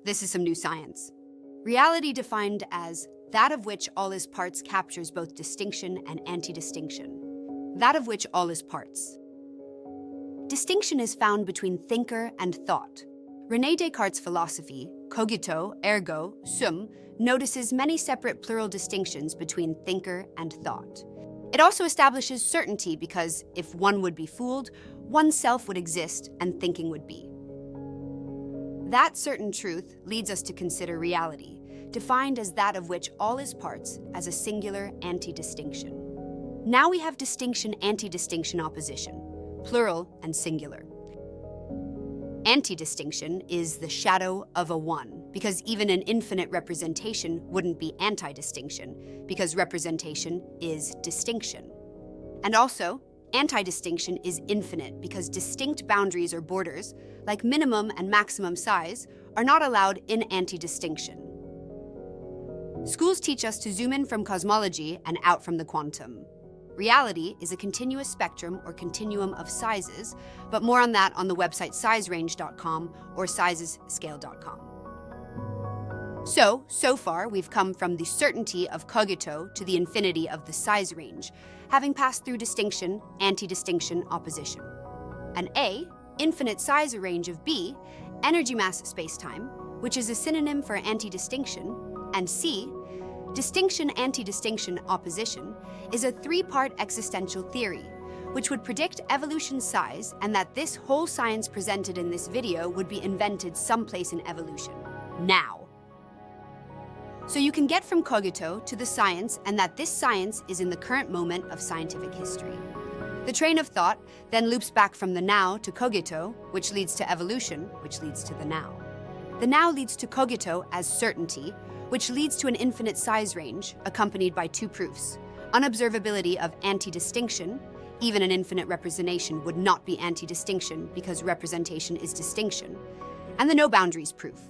This is some new science. Reality defined as that of which all is parts captures both distinction and anti-distinction. That of which all is parts. Distinction is found between thinker and thought. René Descartes' philosophy, cogito ergo sum, notices many separate plural distinctions between thinker and thought. It also establishes certainty because if one would be fooled, oneself would exist and thinking would be. That certain truth leads us to consider reality, defined as that of which all is parts as a singular anti-distinction. Now we have distinction, anti-distinction, opposition, plural and singular. Anti-distinction is the shadow of a one, because even an infinite representation wouldn't be anti-distinction, because representation is distinction. And also, anti-distinction is infinite, because distinct boundaries or borders, like minimum and maximum size, are not allowed in anti-distinction. Schools teach us to zoom in from cosmology and out from the quantum. Reality is a continuous spectrum or continuum of sizes, but more on that on the website sizerange.com or sizesscale.com. So far we've come from the certainty of cogito to the infinity of the size range, having passed through distinction, anti-distinction, opposition. An A, infinite size range of B, energy mass spacetime, which is a synonym for anti-distinction, and C, distinction, anti-distinction, opposition, is a three-part existential theory, which would predict evolution's size and that this whole science presented in this video would be invented someplace in evolution, now. So you can get from cogito to the science and that this science is in the current moment of scientific history. The train of thought then loops back from the now to cogito, which leads to evolution, which leads to the now. The now leads to cogito as certainty, which leads to an infinite size range, accompanied by two proofs. Unobservability of anti-distinction, even an infinite representation would not be anti-distinction because representation is distinction, and the no boundaries proof.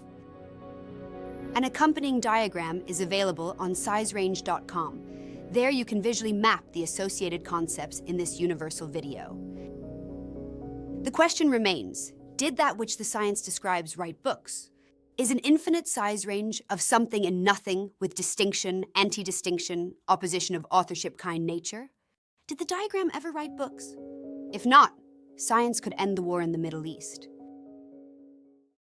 An accompanying diagram is available on sizerange.com. There you can visually map the associated concepts in this universal video. The question remains, did that which the science describes write books? Is an infinite size range of something and nothing with distinction, anti-distinction, opposition of authorship kind nature? Did the diagram ever write books? If not, science could end the war in the Middle East.